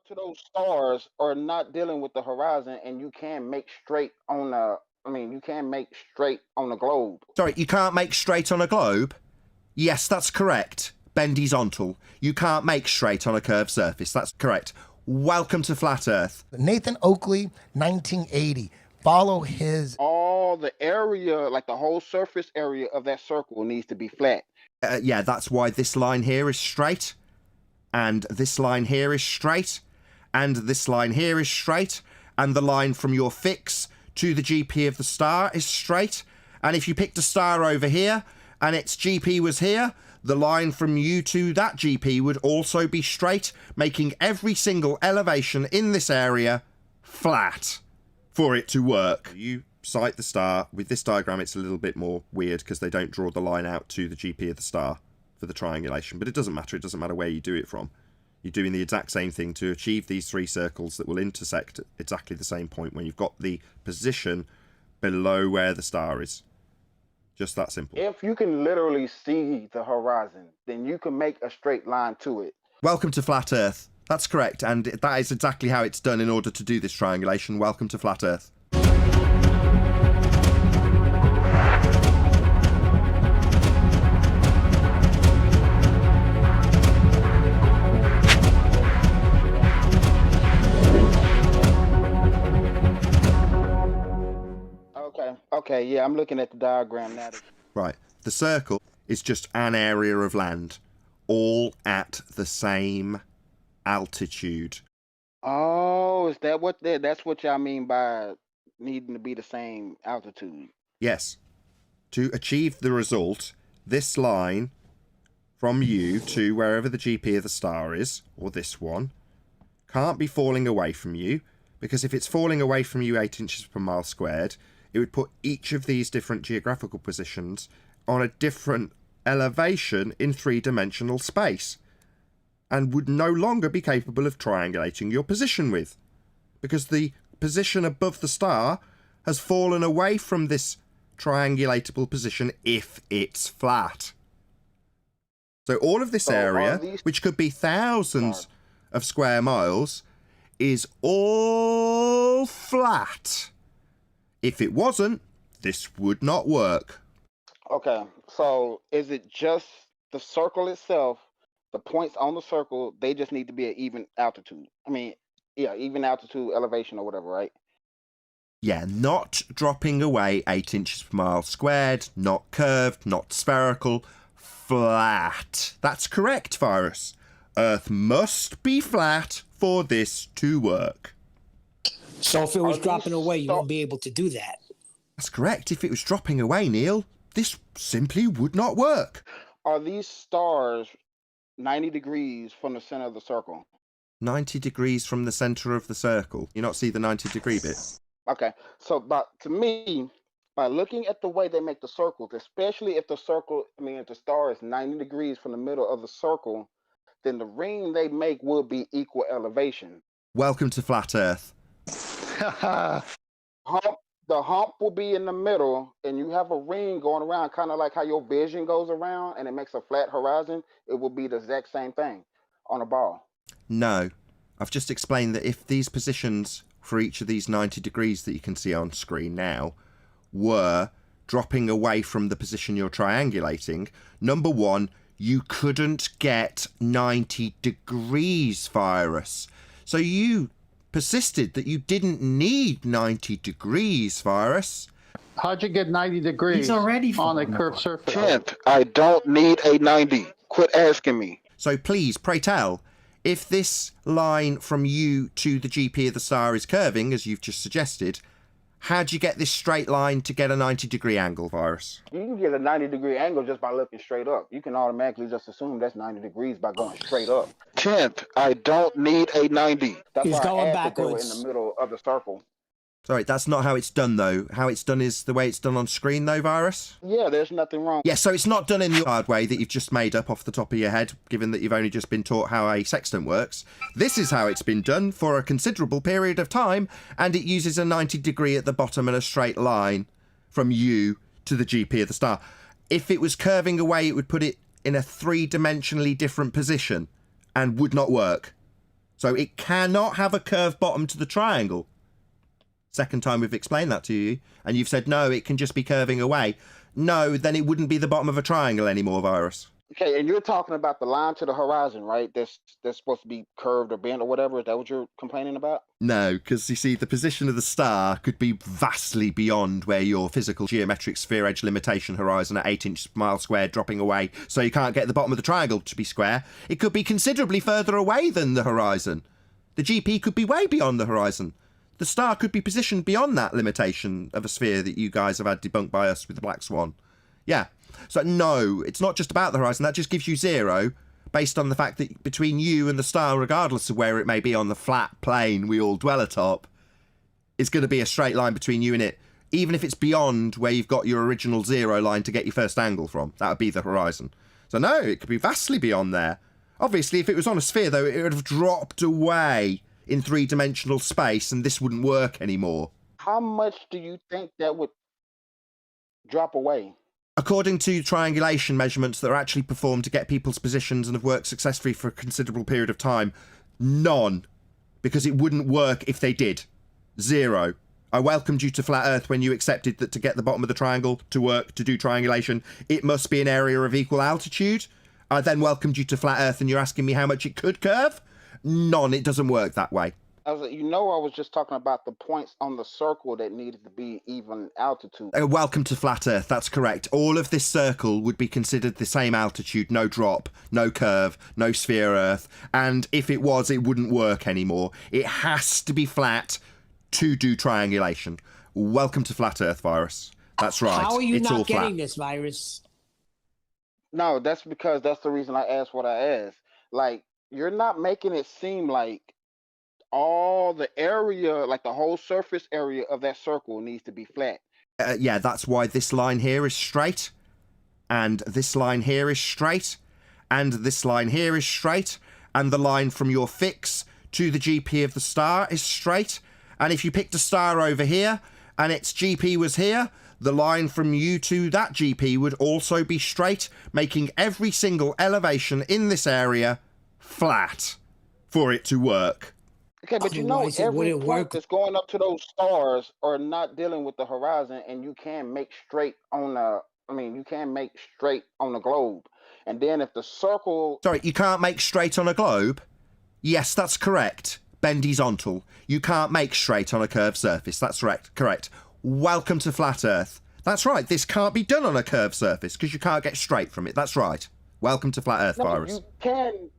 to those stars are not dealing with the horizon, and you can make straight on the. I mean, you can make straight on the globe. Sorry, you can't make straight on a globe? Yes, that's correct. Bendizontal. You can't make straight on a curved surface. That's correct. Welcome to Flat Earth. Nathan Oakley, 1980. Follow his. All the area, like the whole surface area of that circle, needs to be flat. Yeah, that's why this line here is straight, and this line here is straight, and this line here is straight, and the line from your fix to the GP of the star is straight. And if you picked a star over here and its GP was here, the line from you to that GP would also be straight, making every single elevation in this area flat for it to work. You sight the star. With this diagram, it's a little bit more weird because they don't draw the line out to the GP of the star for the triangulation, but it doesn't matter. It doesn't matter where you do it from. You're doing the exact same thing to achieve these three circles that will intersect at exactly the same point when you've got the position below where the star is. Just that simple. If you can literally see the horizon, then you can make a straight line to it. Welcome to Flat Earth. That's correct, and that is exactly how it's done in order to do this triangulation. Welcome to Flat Earth. Okay, yeah, I'm looking at the diagram now. Right, the circle is just an area of land, all at the same altitude. Oh, is that what that's what y'all mean by needing to be the same altitude? Yes. To achieve the result, this line from you to wherever the GP of the star is, or this one, can't be falling away from you, because if it's falling away from you 8 inches per mile squared, it would put each of these different geographical positions on a different elevation in three-dimensional space, and would no longer be capable of triangulating your position with, because the position above the star has fallen away from this triangulatable position if it's flat. So all of this area, which could be thousands of square miles, is all flat. If it wasn't, this would not work. Okay, so is it just the circle itself, the points on the circle, they just need to be at even altitude? I mean, yeah, even altitude, elevation or whatever, right? Yeah, not dropping away 8 inches per mile squared, not curved, not spherical, flat. That's correct, Virus. Earth must be flat for this to work. So if it was dropping away, you won't be able to do that. That's correct. If it was dropping away, Neil, this simply would not work. Are these stars 90 degrees from the center of the circle? 90 degrees from the center of the circle. You not see the 90-degree bit? Okay, so but to me, by looking at the way they make the circles, especially if the circle, I mean, if the star is 90 degrees from the middle of the circle, then the ring they make will be equal elevation. Welcome to Flat Earth. The hump will be in the middle, and you have a ring going around, kind of like how your vision goes around, and it makes a flat horizon. It will be the exact same thing on a ball. No, I've just explained that if these positions for each of these 90 degrees that you can see on screen now were dropping away from the position you're triangulating, number one, you couldn't get 90 degrees, Virus. So you persisted that you didn't need 90 degrees, Virus. How'd you get 90 degrees He's already on a curved surface? Kent, I don't need a 90. Quit asking me. So please, pray tell, if this line from you to the GP of the star is curving, as you've just suggested, how'd you get this straight line to get a 90-degree angle, Virus? You can get a 90-degree angle just by looking straight up. You can automatically just assume that's 90 degrees by going straight up. Kent, I don't need a 90. That's He's why going I backwards. in the middle of the circle. Sorry, that's not how it's done, though. How it's done is the way it's done on screen, though, Virus? Yeah, there's nothing wrong. Yeah, so it's not done in the hard way that you've just made up off the top of your head, given that you've only just been taught how a sextant works. This is how it's been done for a considerable period of time, and it uses a 90 degree at the bottom and a straight line from you to the GP of the star. If it was curving away, it would put it in a three-dimensionally different position and would not work. So it cannot have a curved bottom to the triangle. Second time we've explained that to you, and you've said, no, it can just be curving away. No, then it wouldn't be the bottom of a triangle anymore, Virus. Okay, and you're talking about the line to the horizon, right? That's supposed to be curved or bent or whatever. Is that what you're complaining about? No, because you see, the position of the star could be vastly beyond where your physical geometric sphere edge limitation horizon at 8-inch mile squared dropping away, so you can't get the bottom of the triangle to be square. It could be considerably further away than the horizon. The GP could be way beyond the horizon. The star could be positioned beyond that limitation of a sphere that you guys have had debunked by us with the Black Swan. Yeah. So no, it's not just about the horizon. That just gives you 0 based on the fact that between you and the star, regardless of where it may be on the flat plane we all dwell atop, it's going to be a straight line between you and it, even if it's beyond where you've got your original 0 line to get your first angle from. That would be the horizon. So no, it could be vastly beyond there. Obviously, if it was on a sphere, though, it would have dropped away in 3-dimensional space, and this wouldn't work anymore. How much do you think that would drop away? According to triangulation measurements that are actually performed to get people's positions and have worked successfully for a considerable period of time, none. Because it wouldn't work if they did. 0. I welcomed you to Flat Earth when you accepted that to get the bottom of the triangle to work, to do triangulation, it must be an area of equal altitude. I then welcomed you to Flat Earth and you're asking me how much it could curve? None. It doesn't work that way. I was just talking about the points on the circle that needed to be even altitude. Welcome to Flat Earth, that's correct. All of this circle would be considered the same altitude, no drop, no curve, no sphere Earth, and if it was, it wouldn't work anymore. It has to be flat to do triangulation. Welcome to Flat Earth, Virus. That's right. How are you it's all not flat. getting this, Virus? No, that's because that's the reason I asked what I asked. Like, you're not making it seem like all the area, like the whole surface area of that circle needs to be flat. Yeah, that's why this line here is straight, and this line here is straight, and this line here is straight, and the line from your fix to the GP of the star is straight, and if you picked a star over here, and its GP was here, the line from you to that GP would also be straight, making every single elevation in this area flat for it to work. Okay, but every point that's going up to those stars are not dealing with the horizon, and you can make straight on the globe. And then if the circle... Sorry, you can't make straight on a globe? Yes, that's correct. Bendizontal. You can't make straight on a curved surface. That's correct. Welcome to Flat Earth. That's right. This can't be done on a curved surface because you can't get straight from it. That's right. Welcome to Flat Earth, Virus. You can.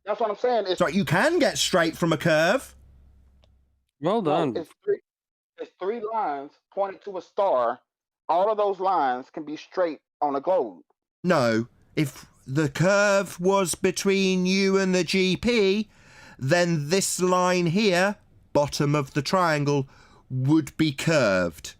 That's what I'm saying. Sorry, you can get straight from a curve. Well done. It's 3 lines pointing to a star. All of those lines can be straight on a globe. No. If the curve was between you and the GP, then this line here, bottom of the triangle, would be curved.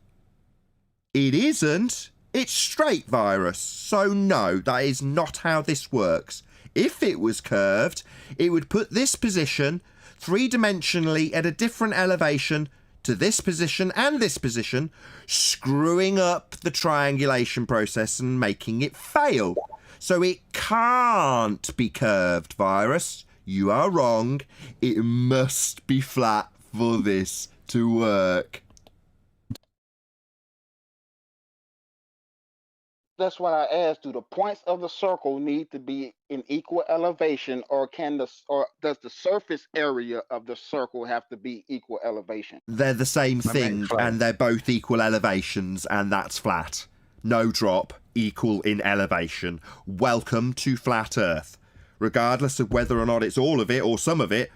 It isn't. It's straight, Virus. So no, that is not how this works. If it was curved, it would put this position 3-dimensionally at a different elevation to this position and this position, screwing up the triangulation process and making it fail. So it can't be curved, Virus. You are wrong. It must be flat for this to work. That's what I asked. Do the points of the circle need to be in equal elevation, or does the surface area of the circle have to be equal elevation? They're the same thing, and they're both equal elevations, and that's flat. No drop, equal in elevation. Welcome to Flat Earth. Regardless of whether or not it's all of it or some of it,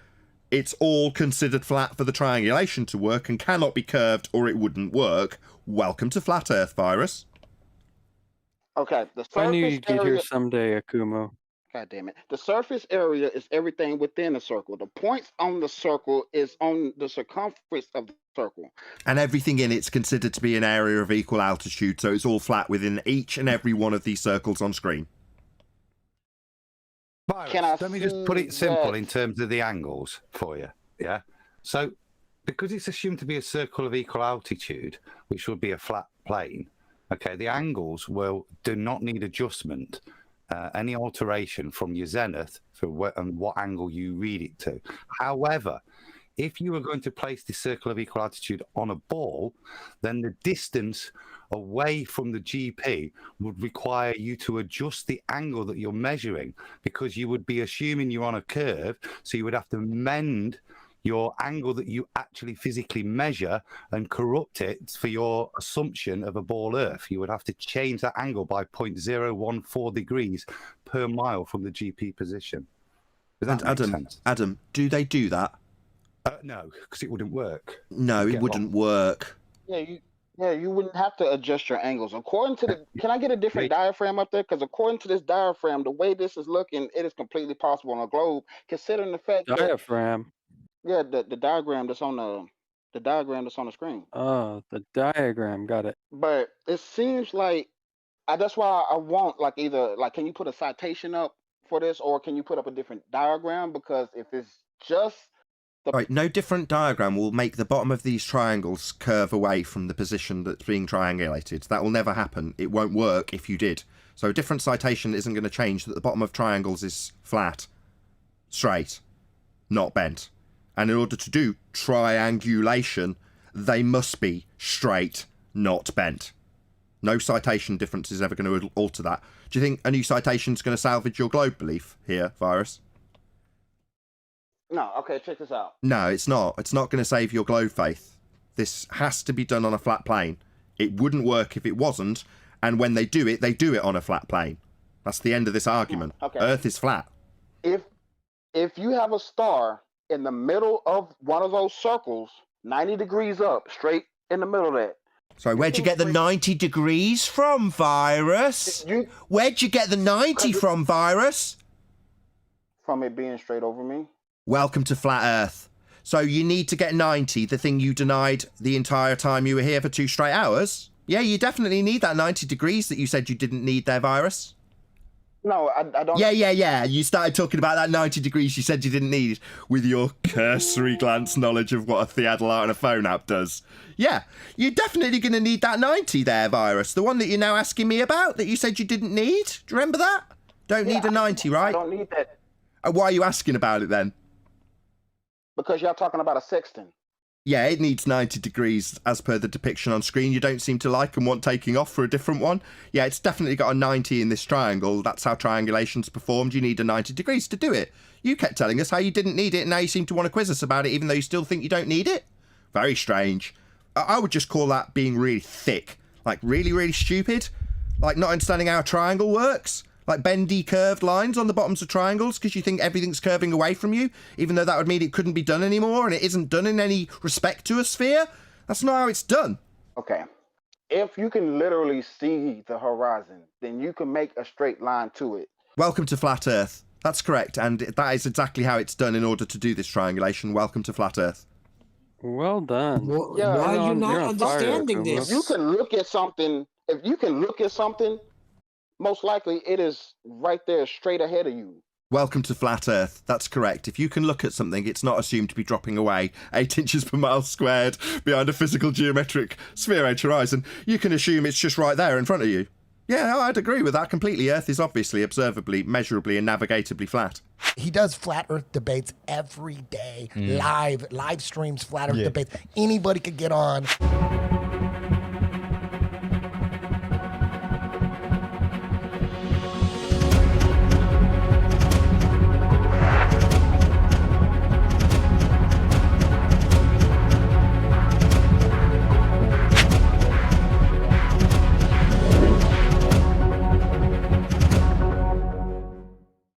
it's all considered flat for the triangulation to work and cannot be curved or it wouldn't work. Welcome to Flat Earth, Virus. Okay, the surface I knew you'd get area... here someday, Akumo. God damn it. The surface area is everything within the circle. The points on the circle is on the circumference of the circle. And everything in it's considered to be an area of equal altitude, so it's all flat within each and every one of these circles on screen. Virus, let me just put it simple in terms of the angles for you, yeah? So, because it's assumed to be a circle of equal altitude, which would be a flat plane, okay, the angles do not need adjustment any alteration from your zenith and what angle you read it to. However, if you were going to place the circle of equal altitude on a ball, then the distance away from the GP would require you to adjust the angle that you're measuring, because you would be assuming you're on a curve, so you would have to mend your angle that you actually physically measure and corrupt it for your assumption of a ball Earth. You would have to change that angle by 0.014 degrees per mile from the GP position. Does that make sense? Adam, do they do that? No, because it wouldn't work. No, it wouldn't work. Yeah, you wouldn't have to adjust your angles. According to the, can I get a different diaphragm up there? Because according to this diaphragm, the way this is looking, it is completely possible on a globe, considering the fact Diaphragm. that, the diagram that's on the diagram that's on the screen. Oh, the diagram. Got it. But it seems like that's why I want like either like, can you put a citation up for this, or can you put up a different diagram? Because if it's just Right, no different diagram will make the bottom of these triangles curve away from the position that's being triangulated. That will never happen. It won't work if you did. So a different citation isn't going to change that the bottom of triangles is flat, straight, not bent. And in order to do triangulation, they must be straight, not bent. No citation difference is ever going to alter that. Do you think a new citation is going to salvage your globe belief here, Virus? no. Okay, check this out. No, it's not. It's not going to save your globe faith. This has to be done on a flat plane. It wouldn't work if it wasn't. And when they do it on a flat plane. That's the end of this argument. Okay. Earth is flat. If you have a star in the middle of one of those circles, 90 degrees up, straight in the middle of that. Sorry, where'd you get the 90 degrees from, Virus? Where'd you get the 90 from, Virus? From it being straight over me. Welcome to Flat Earth. So you need to get 90, the thing you denied the entire time you were here for 2 straight hours? Yeah, you definitely need that 90 degrees that you said you didn't need there, Virus. No, I don't. Yeah. You started talking about that 90 degrees you said you didn't need with your cursory glance knowledge of what a theodolite and a phone app does. Yeah, you're definitely going to need that 90 there, Virus. The one that you're now asking me about that you said you didn't need. Do you remember that? Don't need a 90, right? I don't need that. Why are you asking about it then? Because y'all talking about a sextant. Yeah, it needs 90 degrees as per the depiction on screen. You don't seem to like and want taking off for a different one. Yeah, it's definitely got a 90 in this triangle. That's how triangulation's performed. You need a 90 degrees to do it. You kept telling us how you didn't need it, and now you seem to want to quiz us about it, even though you still think you don't need it. Very strange. I would just call that being really thick. Like, really, really stupid. Like, not understanding how a triangle works. Like bendy curved lines on the bottoms of triangles because you think everything's curving away from you, even though that would mean it couldn't be done anymore, and it isn't done in any respect to a sphere. That's not how it's done. Okay. If you can literally see the horizon, then you can make a straight line to it. Welcome to Flat Earth. That's correct, and that is exactly how it's done in order to do this triangulation. Welcome to Flat Earth. Well done. Why are you not understanding this? If you can look at something, most likely it is right there straight ahead of you. Welcome to Flat Earth. That's correct. If you can look at something, it's not assumed to be dropping away 8 inches per mile squared behind a physical geometric sphere-edge horizon. You can assume it's just right there in front of you. Yeah, I'd agree with that completely. Earth is obviously, observably, measurably, and navigatably flat. He does flat Earth debates every day, live streams flat Earth debates. Anybody could get on.